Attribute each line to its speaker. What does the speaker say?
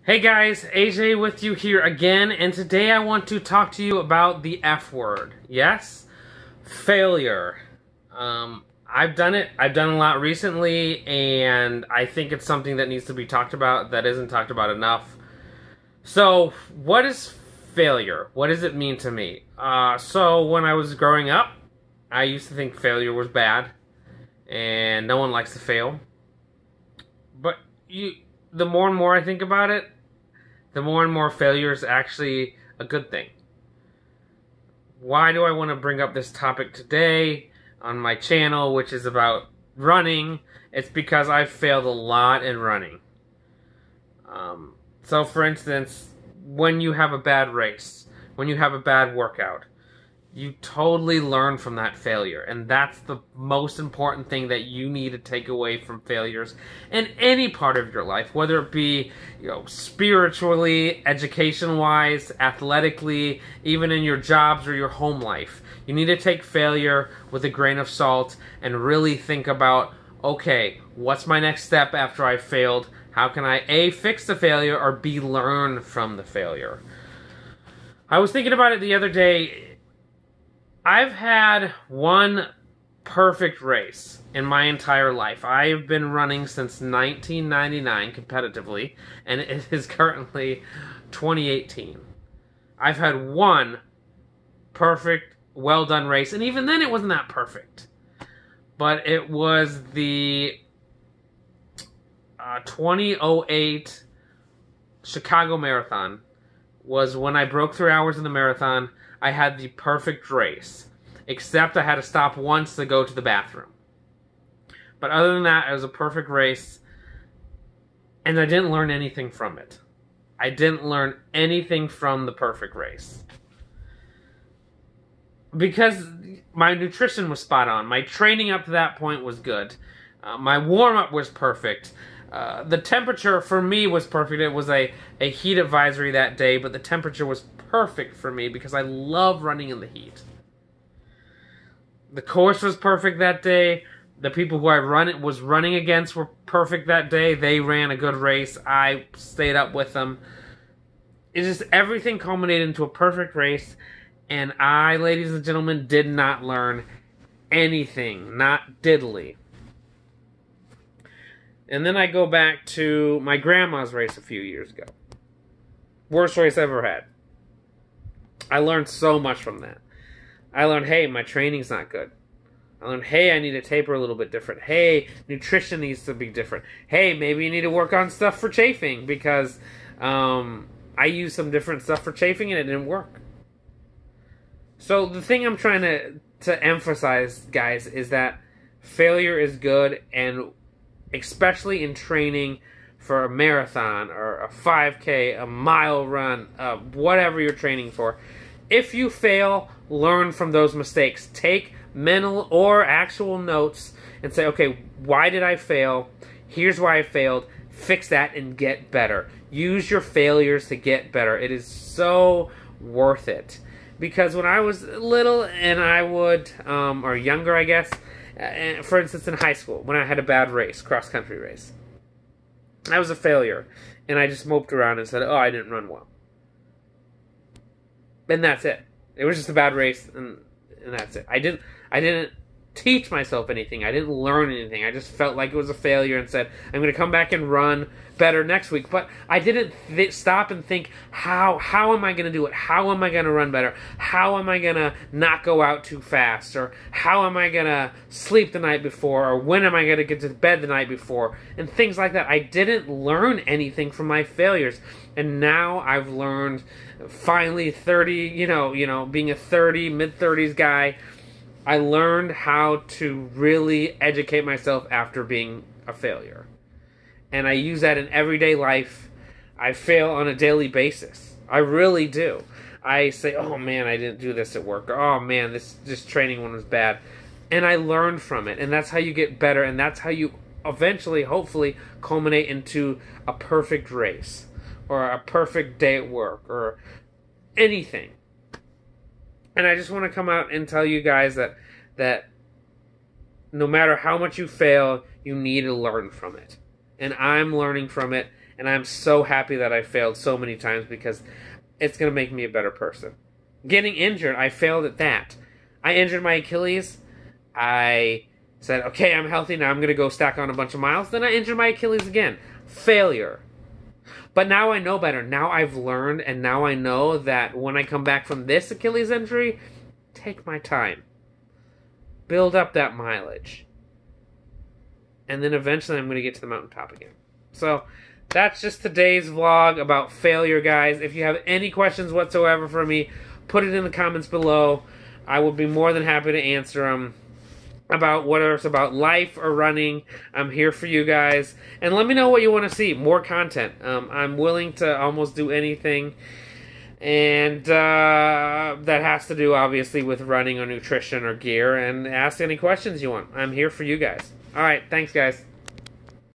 Speaker 1: Hey guys, AJ with you here again, and today I want to talk to you about the F word. Yes? Failure. I've done it. I've done a lot recently, and I think it's something that needs to be talked about that isn't talked about enough. So, what is failure? What does it mean to me? So when I was growing up, I used to think failure was bad, and no one likes to fail. But the more and more I think about it, the more and more failure is actually a good thing. Why do I want to bring up this topic today on my channel, which is about running? It's because I've failed a lot in running. So for instance, when you have a bad race, when you have a bad workout, you totally learn from that failure, and that's the most important thing that you need to take away from failures in any part of your life, whether it be, spiritually, education-wise, athletically, even in your jobs or your home life. You need to take failure with a grain of salt and really think about, okay, what's my next step after I failed? How can I A, fix the failure, or B, learn from the failure? I was thinking about it the other day. I've had one perfect race in my entire life. I've been running since 1999 competitively, and it is currently 2018. I've had one perfect, well-done race, and even then it wasn't that perfect. But it was the 2008 Chicago Marathon was when I broke 3 hours in the marathon. I had the perfect race, except I had to stop once to go to the bathroom. But other than that, it was a perfect race, and I didn't learn anything from it. I didn't learn anything from the perfect race. Because my nutrition was spot on. My training up to that point was good. My warm-up was perfect. The temperature for me was perfect. It was a heat advisory that day, but the temperature was perfect for me because I love running in the heat. The course was perfect that day. The people who I was running against were perfect that day. They ran a good race. I stayed up with them. It's just everything culminated into a perfect race, and I, ladies and gentlemen, did not learn anything. Not diddly. And then I go back to my grandma's race a few years ago. Worst race I ever had. I learned so much from that. I learned, hey, my training's not good. I learned, hey, I need to taper a little bit different. Hey, nutrition needs to be different. Hey, maybe you need to work on stuff for chafing because I used some different stuff for chafing and it didn't work. So the thing I'm trying to emphasize, guys, is that failure is good, and especially in training for a marathon or a 5K, a mile run, whatever you're training for. If you fail, learn from those mistakes. Take mental or actual notes and say, okay, why did I fail? Here's why I failed. Fix that and get better. Use your failures to get better. It is so worth it. Because when I was little and I would, or younger, I guess, for instance, in high school, when I had a bad race, cross-country race, I was a failure, and I just moped around and said, oh, I didn't run well. And that's it. It was just a bad race, and that's it. I didn't teach myself anything. I didn't learn anything. I just felt like it was a failure and said, I'm going to come back and run better next week. But I didn't stop and think, how am I going to do it? How am I going to run better? How am I going to not go out too fast? Or how am I going to sleep the night before? Or when am I going to get to bed the night before? And things like that. I didn't learn anything from my failures. And now I've learned, finally, 30, being a 30, mid-30s guy, I learned how to really educate myself after being a failure. And I use that in everyday life. I fail on a daily basis. I really do. I say, oh man, I didn't do this at work. Or, oh man, this training one was bad. And I learn from it. And that's how you get better. And that's how you eventually, hopefully, culminate into a perfect race. Or a perfect day at work. Or anything. And I just want to come out and tell you guys that no matter how much you fail, you need to learn from it. And I'm learning from it, And I'm so happy that I failed so many times because it's going to make me a better person. Getting injured, I failed at that. I injured my Achilles. I said, okay, I'm healthy now. I'm going to go stack on a bunch of miles. Then I injured my Achilles again. Failure. But now I know better. Now I've learned, and now I know that when I come back from this Achilles injury, take my time. Build up that mileage. And then eventually I'm going to get to the mountaintop again. So that's just today's vlog about failure, guys. If you have any questions whatsoever for me, put it in the comments below. I will be more than happy to answer them. About whether it's about life or running, I'm here for you guys. And let me know what you want to see. More content. I'm willing to almost do anything. And that has to do, obviously, with running or nutrition or gear. And ask any questions you want. I'm here for you guys. Alright, thanks, guys.